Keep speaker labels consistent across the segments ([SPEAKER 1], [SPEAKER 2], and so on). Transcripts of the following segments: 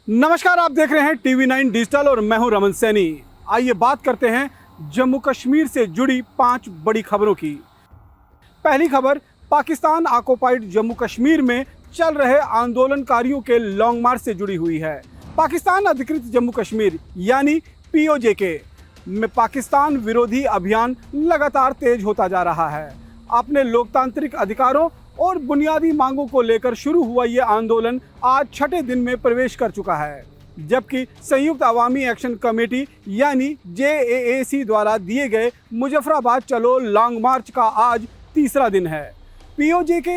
[SPEAKER 1] नमस्कार, आप देख रहे हैं TV9 डिजिटल और मैं हूं रमन सैनी। आइए बात करते हैं जम्मू कश्मीर से जुड़ी 5 बड़ी खबरों की। पहली खबर पाकिस्तान ऑक्युपाइड जम्मू कश्मीर में चल रहे आंदोलनकारियों के लॉन्ग मार्च से जुड़ी हुई है। पाकिस्तान अधिकृत जम्मू कश्मीर यानी POJK में पाकिस्तान विरोधी अभियान लगातार तेज होता जा रहा है। अपने लोकतांत्रिक अधिकारों और बुनियादी मांगों को लेकर शुरू हुआ ये आंदोलन आज छठे दिन में प्रवेश कर चुका है, जबकि संयुक्त अवामी एक्शन कमेटी यानी JAAC द्वारा दिए गए मुजफ्फराबाद चलो लॉन्ग मार्च का आज तीसरा दिन है। POJK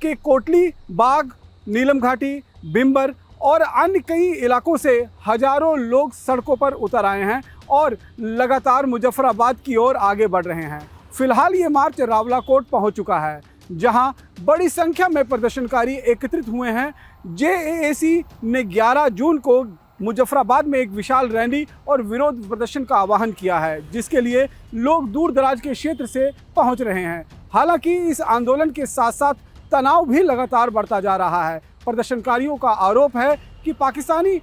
[SPEAKER 1] के कोटली, बाग, नीलम घाटी, बिम्बर और अन्य कई इलाकों से हजारों लोग सड़कों पर उतर आए हैं और लगातार मुजफ्फराबाद की ओर आगे बढ़ रहे हैं। फिलहाल ये मार्च रावलाकोट पहुंच चुका है, जहां बड़ी संख्या में प्रदर्शनकारी एकत्रित हुए हैं। JAAC ने 11 जून को मुजफ्फराबाद में एक विशाल रैली और विरोध प्रदर्शन का आह्वान किया है, जिसके लिए लोग दूर दराज के क्षेत्र से पहुंच रहे हैं। हालांकि इस आंदोलन के साथ साथ तनाव भी लगातार बढ़ता जा रहा है। प्रदर्शनकारियों का आरोप है कि पाकिस्तानी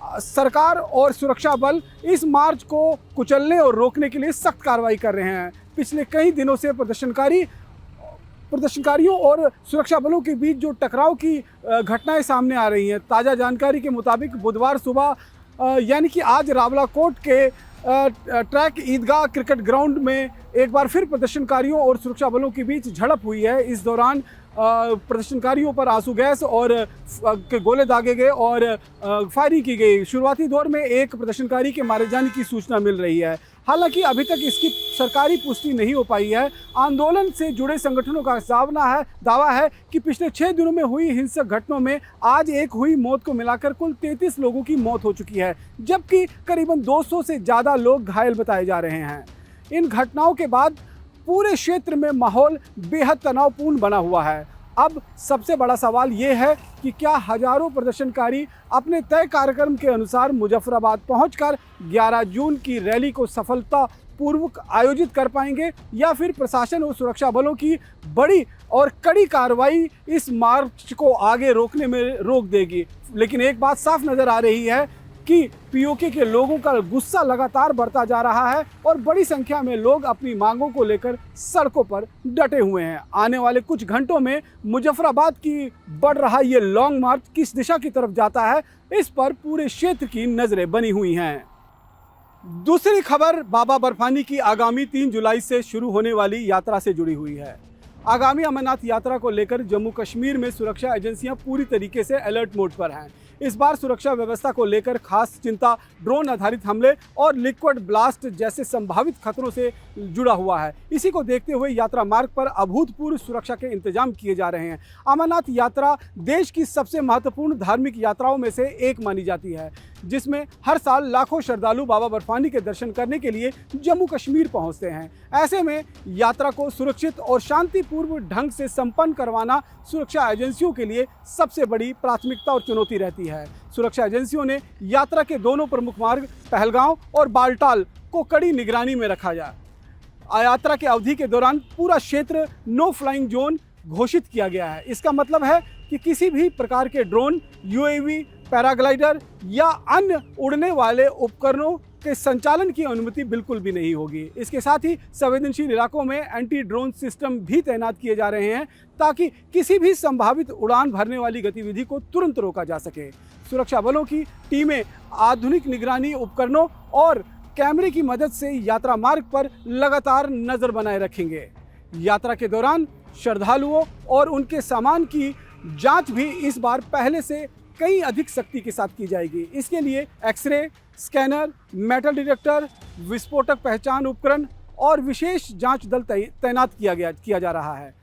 [SPEAKER 1] सरकार और सुरक्षा बल इस मार्च को कुचलने और रोकने के लिए सख्त कार्रवाई कर रहे हैं। पिछले कई दिनों से प्रदर्शनकारियों और सुरक्षा बलों के बीच जो टकराव की घटनाएं सामने आ रही हैं। ताज़ा जानकारी के मुताबिक बुधवार सुबह यानी कि आज रावलाकोट के ट्रैक ईदगाह क्रिकेट ग्राउंड में एक बार फिर प्रदर्शनकारियों और सुरक्षा बलों के बीच झड़प हुई है। इस दौरान प्रदर्शनकारियों पर आंसू गैस और के गोले दागे गए और फायरिंग की गई। शुरुआती दौर में एक प्रदर्शनकारी के मारे जाने की सूचना मिल रही है। हालांकि अभी तक इसकी सरकारी पुष्टि नहीं हो पाई है। आंदोलन से जुड़े संगठनों का दावा है कि पिछले 6 दिनों में हुई हिंसक घटनाओं में आज एक हुई मौत को मिलाकर कुल 33 लोगों की मौत हो चुकी है, जबकि करीबन 200 से ज़्यादा लोग घायल बताए जा रहे हैं। इन घटनाओं के बाद पूरे क्षेत्र में माहौल बेहद तनावपूर्ण बना हुआ है। अब सबसे बड़ा सवाल ये है कि क्या हजारों प्रदर्शनकारी अपने तय कार्यक्रम के अनुसार मुजफ्फराबाद पहुंचकर 11 जून की रैली को सफलतापूर्वक आयोजित कर पाएंगे, या फिर प्रशासन और सुरक्षा बलों की बड़ी और कड़ी कार्रवाई इस मार्च को आगे रोकने में रोक देगी। लेकिन एक बात साफ नज़र आ रही है कि POK के लोगों का गुस्सा लगातार बढ़ता जा रहा है और बड़ी संख्या में लोग अपनी मांगों को लेकर सड़कों पर डटे हुए हैं। आने वाले कुछ घंटों में मुजफ्फराबाद की बढ़ रहा ये लॉन्ग मार्च किस दिशा की तरफ जाता है, इस पर पूरे क्षेत्र की नज़रें बनी हुई हैं। दूसरी खबर बाबा बर्फानी की आगामी 3 जुलाई से शुरू होने वाली यात्रा से जुड़ी हुई है। आगामी अमरनाथ यात्रा को लेकर जम्मू कश्मीर में सुरक्षा एजेंसियां पूरी तरीके से अलर्ट मोड पर हैं। इस बार सुरक्षा व्यवस्था को लेकर खास चिंता ड्रोन आधारित हमले और लिक्विड ब्लास्ट जैसे संभावित खतरों से जुड़ा हुआ है। इसी को देखते हुए यात्रा मार्ग पर अभूतपूर्व सुरक्षा के इंतजाम किए जा रहे हैं। अमरनाथ यात्रा देश की सबसे महत्वपूर्ण धार्मिक यात्राओं में से एक मानी जाती है, जिसमें हर साल लाखों श्रद्धालु बाबा बर्फानी के दर्शन करने के लिए जम्मू कश्मीर पहुंचते हैं। ऐसे में यात्रा को सुरक्षित और शांतिपूर्ण ढंग से संपन्न करवाना सुरक्षा एजेंसियों के लिए सबसे बड़ी प्राथमिकता और चुनौती रहती है। सुरक्षा एजेंसियों ने यात्रा के दोनों प्रमुख मार्ग पहलगांव और बालटाल को कड़ी निगरानी में रखा जाए। यात्रा की अवधि के दौरान पूरा क्षेत्र नो फ्लाइंग जोन घोषित किया गया है। इसका मतलब है कि किसी भी प्रकार के ड्रोन, UAV, पैराग्लाइडर या अन्य उड़ने वाले उपकरणों के संचालन की अनुमति बिल्कुल भी नहीं होगी। इसके साथ ही संवेदनशील इलाकों में एंटी ड्रोन सिस्टम भी तैनात किए जा रहे हैं, ताकि किसी भी संभावित उड़ान भरने वाली गतिविधि को तुरंत रोका जा सके। सुरक्षा बलों की टीमें आधुनिक निगरानी उपकरणों और कैमरे की मदद से यात्रा मार्ग पर लगातार नजर बनाए रखेंगे। यात्रा के दौरान श्रद्धालुओं और उनके सामान की जांच भी इस बार पहले से कई अधिक सख्ती के साथ की जाएगी। इसके लिए एक्सरे, स्कैनर, मेटल डिटेक्टर, विस्फोटक पहचान उपकरण और विशेष जांच दल तैनात किया जा रहा है।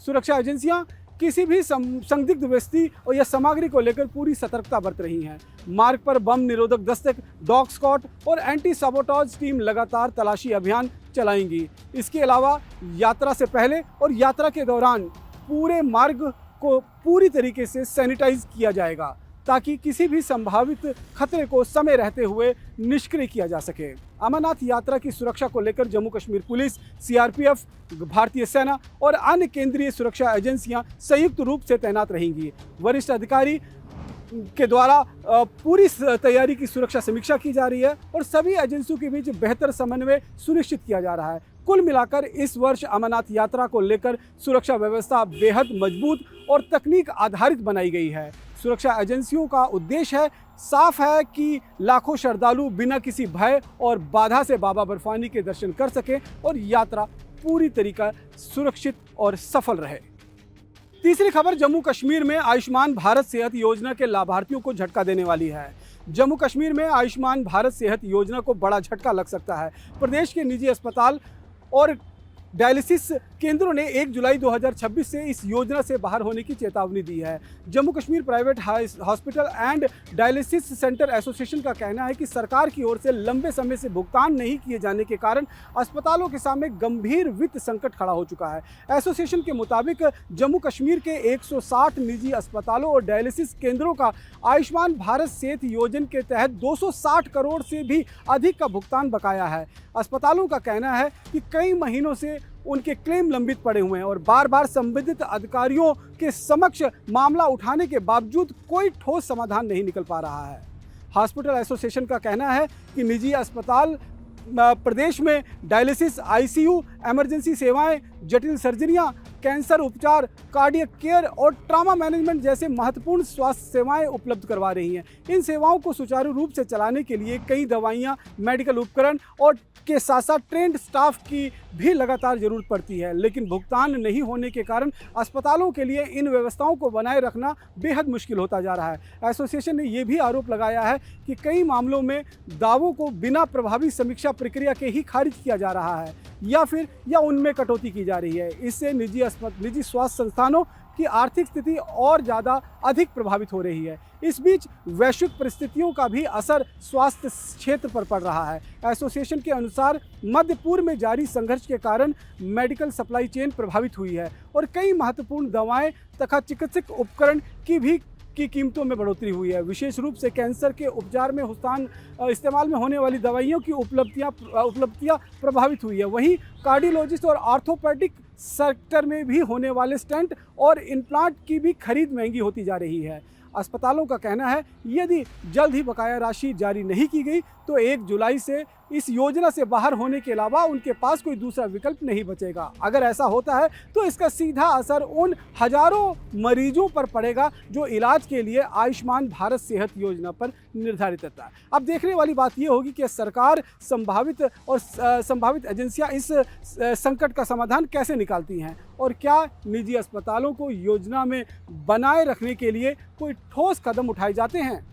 [SPEAKER 1] सुरक्षा एजेंसियां किसी भी संदिग्ध व्यक्ति और या सामग्री को लेकर पूरी सतर्कता बरत रही हैं। मार्ग पर बम निरोधक दस्ते, डॉग स्क्वाड और एंटी साबोटाज टीम लगातार तलाशी अभियान चलाएंगी। इसके अलावा यात्रा से पहले और यात्रा के दौरान पूरे मार्ग को पूरी तरीके से सैनिटाइज किया जाएगा, ताकि किसी भी संभावित खतरे को समय रहते हुए निष्क्रिय किया जा सके। अमरनाथ यात्रा की सुरक्षा को लेकर जम्मू कश्मीर पुलिस, CRPF, भारतीय सेना और अन्य केंद्रीय सुरक्षा एजेंसियां संयुक्त रूप से तैनात रहेंगी। वरिष्ठ अधिकारी के द्वारा पूरी तैयारी की सुरक्षा समीक्षा की जा रही है और सभी एजेंसियों के बीच बेहतर समन्वय सुनिश्चित किया जा रहा है। कुल मिलाकर इस वर्ष अमरनाथ यात्रा को लेकर सुरक्षा व्यवस्था बेहद मजबूत और तकनीक आधारित बनाई गई है। सुरक्षा एजेंसियों का उद्देश्य साफ है कि लाखों श्रद्धालु बिना किसी भय और बाधा से बाबा बर्फानी के दर्शन कर सकें और यात्रा पूरी तरीका सुरक्षित और सफल रहे। तीसरी खबर जम्मू कश्मीर में आयुष्मान भारत सेहत योजना के लाभार्थियों को झटका देने वाली है। जम्मू कश्मीर में आयुष्मान भारत सेहत योजना को बड़ा झटका लग सकता है। प्रदेश के निजी अस्पताल और डायलिसिस केंद्रों ने 1 जुलाई 2026 से इस योजना से बाहर होने की चेतावनी दी है। Jammu Kashmir private hospital and dialysis centre association का कहना है कि सरकार की ओर से लंबे समय से भुगतान नहीं किए जाने के कारण अस्पतालों के सामने गंभीर वित्त संकट खड़ा हो चुका है। एसोसिएशन के मुताबिक जम्मू कश्मीर के 160 निजी अस्पतालों और डायलिसिस केंद्रों का आयुष्मान भारत सेहत योजना के तहत 260 करोड़ से भी अधिक का भुगतान बकाया है। अस्पतालों का कहना है कि कई महीनों से उनके क्लेम लंबित पड़े हुए हैं और बार बार संबंधित अधिकारियों के समक्ष मामला उठाने के बावजूद कोई ठोस समाधान नहीं निकल पा रहा है। हॉस्पिटल एसोसिएशन का कहना है कि निजी अस्पताल प्रदेश में डायलिसिस, आईसीयू, इमरजेंसी सेवाएं, जटिल सर्जरियां, कैंसर उपचार, कार्डियक केयर और ट्रॉमा मैनेजमेंट जैसे महत्वपूर्ण स्वास्थ्य सेवाएं उपलब्ध करवा रही हैं। इन सेवाओं को सुचारू रूप से चलाने के लिए कई दवाइयां, मेडिकल उपकरण और के साथ साथ ट्रेंड स्टाफ की भी लगातार जरूरत पड़ती है, लेकिन भुगतान नहीं होने के कारण अस्पतालों के लिए इन व्यवस्थाओं को बनाए रखना बेहद मुश्किल होता जा रहा है। एसोसिएशन ने यह भी आरोप लगाया है कि कई मामलों में दावों को बिना प्रभावी समीक्षा प्रक्रिया के ही खारिज किया जा रहा है या उनमें कटौती की जा रही है। इससे निजी स्वास्थ्य संस्थानों की आर्थिक स्थिति और ज़्यादा अधिक प्रभावित हो रही है। इस बीच वैश्विक परिस्थितियों का भी असर स्वास्थ्य क्षेत्र पर पड़ रहा है। एसोसिएशन के अनुसार मध्य पूर्व में जारी संघर्ष के कारण मेडिकल सप्लाई चेन प्रभावित हुई है और कई महत्वपूर्ण दवाएं तथा चिकित्सक उपकरण की कीमतों में बढ़ोतरी हुई है। विशेष रूप से कैंसर के उपचार में इस्तेमाल में होने वाली दवाइयों की उपलब्धियां प्रभावित हुई है। वहीं कार्डियोलॉजिस्ट और ऑर्थोपेडिक सेक्टर में भी होने वाले स्टेंट और इम्प्लांट की भी खरीद महंगी होती जा रही है। अस्पतालों का कहना है यदि जल्द ही बकाया राशि जारी नहीं की गई तो 1 जुलाई से इस योजना से बाहर होने के अलावा उनके पास कोई दूसरा विकल्प नहीं बचेगा। अगर ऐसा होता है तो इसका सीधा असर उन हजारों मरीजों पर पड़ेगा जो इलाज के लिए आयुष्मान भारत सेहत योजना पर निर्धारित है। अब देखने वाली बात यह होगी कि सरकार संभावित एजेंसियां इस संकट का समाधान कैसे निकालती हैं और क्या निजी अस्पतालों को योजना में बनाए रखने के लिए कोई ठोस कदम उठाए जाते हैं।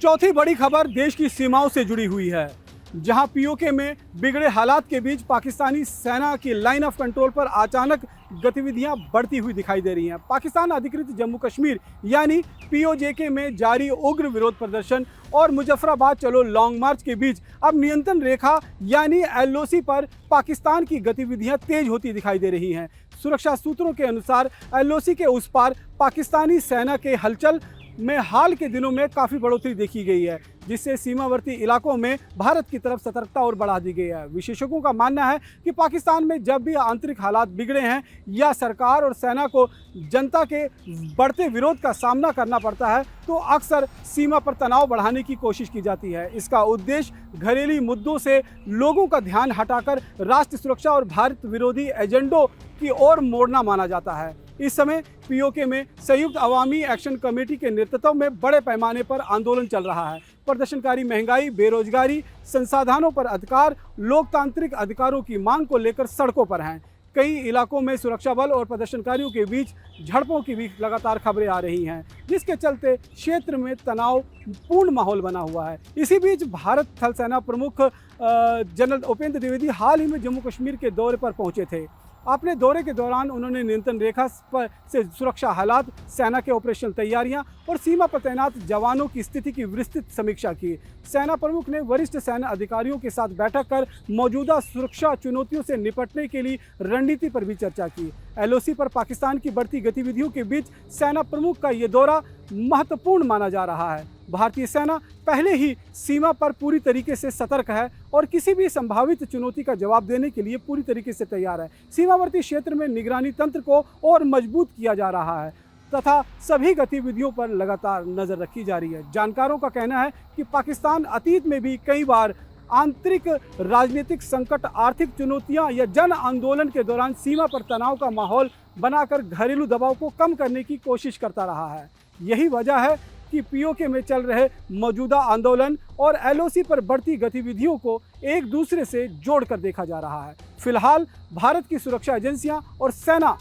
[SPEAKER 1] चौथी बड़ी खबर देश की सीमाओं से जुड़ी हुई है, जहां पीओके में बिगड़े हालात के बीच पाकिस्तानी सेना की लाइन ऑफ कंट्रोल पर अचानक गतिविधियां बढ़ती हुई दिखाई दे रही हैं। पाकिस्तान अधिकृत जम्मू कश्मीर यानी पीओजेके में जारी उग्र विरोध प्रदर्शन और मुजफ्फराबाद चलो लॉन्ग मार्च के बीच अब नियंत्रण रेखा यानी एलओसी पर पाकिस्तान की गतिविधियां तेज होती दिखाई दे रही हैं। सुरक्षा सूत्रों के अनुसार एलओसी के उस पार पाकिस्तानी सेना के हलचल में हाल के दिनों में काफ़ी बढ़ोतरी देखी गई है, जिससे सीमावर्ती इलाकों में भारत की तरफ सतर्कता और बढ़ा दी गई है। विशेषज्ञों का मानना है कि पाकिस्तान में जब भी आंतरिक हालात बिगड़े हैं या सरकार और सेना को जनता के बढ़ते विरोध का सामना करना पड़ता है तो अक्सर सीमा पर तनाव बढ़ाने की कोशिश की जाती है। इसका उद्देश्य घरेलू मुद्दों से लोगों का ध्यान हटाकर राष्ट्र सुरक्षा और भारत विरोधी एजेंडों की ओर मोड़ना माना जाता है। इस समय पीओके में संयुक्त अवामी एक्शन कमेटी के नेतृत्व में बड़े पैमाने पर आंदोलन चल रहा है। प्रदर्शनकारी महंगाई, बेरोजगारी, संसाधनों पर अधिकार, लोकतांत्रिक अधिकारों की मांग को लेकर सड़कों पर हैं। कई इलाकों में सुरक्षा बल और प्रदर्शनकारियों के बीच झड़पों की भी लगातार खबरें आ रही हैं, जिसके चलते क्षेत्र में तनावपूर्ण माहौल बना हुआ है। इसी बीच भारत थल सेना प्रमुख जनरल उपेंद्र द्विवेदी हाल ही में जम्मू कश्मीर के दौरे पर पहुंचे थे। अपने दौरे के दौरान उन्होंने नियंत्रण रेखा पर से सुरक्षा हालात, सेना के ऑपरेशनल तैयारियां और सीमा पर तैनात जवानों की स्थिति की विस्तृत समीक्षा की। सेना प्रमुख ने वरिष्ठ सेना अधिकारियों के साथ बैठक कर मौजूदा सुरक्षा चुनौतियों से निपटने के लिए रणनीति पर भी चर्चा की। एलओसी पर पाकिस्तान की बढ़ती गतिविधियों के बीच सेना प्रमुख का ये दौरा महत्वपूर्ण माना जा रहा है। भारतीय सेना पहले ही सीमा पर पूरी तरीके से सतर्क है और किसी भी संभावित चुनौती का जवाब देने के लिए पूरी तरीके से तैयार है। सीमावर्ती क्षेत्र में निगरानी तंत्र को और मजबूत किया जा रहा है तथा सभी गतिविधियों पर लगातार नजर रखी जा रही है। जानकारों का कहना है कि पाकिस्तान अतीत में भी कई बार आंतरिक राजनीतिक संकट, आर्थिक चुनौतियां या जन आंदोलन के दौरान सीमा पर तनाव का माहौल बनाकर घरेलू दबाव को कम करने की कोशिश करता रहा है। यही वजह है कि पीओके में चल रहे मौजूदा आंदोलन और एलओसी पर बढ़ती गतिविधियों को एक दूसरे से जोड़कर देखा जा रहा है। फिलहाल भारत की सुरक्षा एजेंसियां और सेना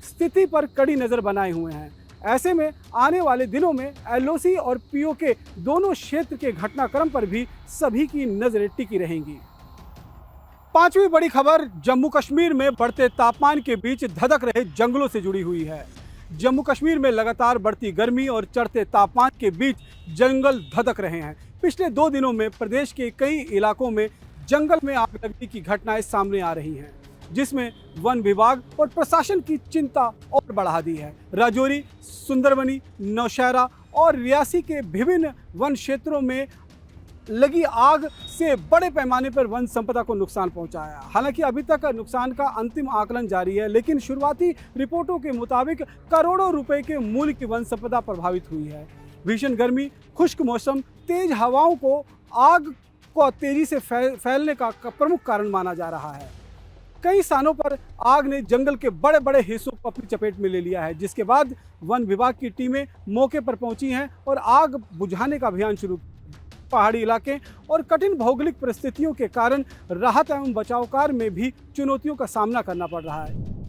[SPEAKER 1] स्थिति पर कड़ी नज़र बनाए हुए हैं। ऐसे में आने वाले दिनों में एलओसी और पीओके दोनों क्षेत्र के घटनाक्रम पर भी सभी की नजरें टिकी रहेंगी। पांचवी बड़ी खबर जम्मू कश्मीर में बढ़ते तापमान के बीच धधक रहे जंगलों से जुड़ी हुई है। जम्मू कश्मीर में लगातार बढ़ती गर्मी और चढ़ते तापमान के बीच जंगल धधक रहे हैं। पिछले 2 दिनों में प्रदेश के कई इलाकों में जंगल में आग लगने की घटनाएं सामने आ रही हैं, जिसमें वन विभाग और प्रशासन की चिंता और बढ़ा दी है। राजौरी, सुंदरबनी, नौशहरा और रियासी के विभिन्न वन क्षेत्रों में लगी आग से बड़े पैमाने पर वन संपदा को नुकसान पहुंचा है। हालांकि अभी तक नुकसान का अंतिम आकलन जारी है, लेकिन शुरुआती रिपोर्टों के मुताबिक करोड़ों रुपए के मूल्य की वन संपदा प्रभावित हुई है। भीषण गर्मी, खुश्क मौसम, तेज हवाओं को आग को तेजी से फैलने का प्रमुख कारण माना जा रहा है। कई स्थानों पर आग ने जंगल के बड़े बड़े हिस्सों को अपनी चपेट में ले लिया है, जिसके बाद वन विभाग की टीमें मौके पर पहुंची हैं और आग बुझाने का अभियान शुरू। पहाड़ी इलाके और कठिन भौगोलिक परिस्थितियों के कारण राहत एवं बचाव कार्य में भी चुनौतियों का सामना करना पड़ रहा है।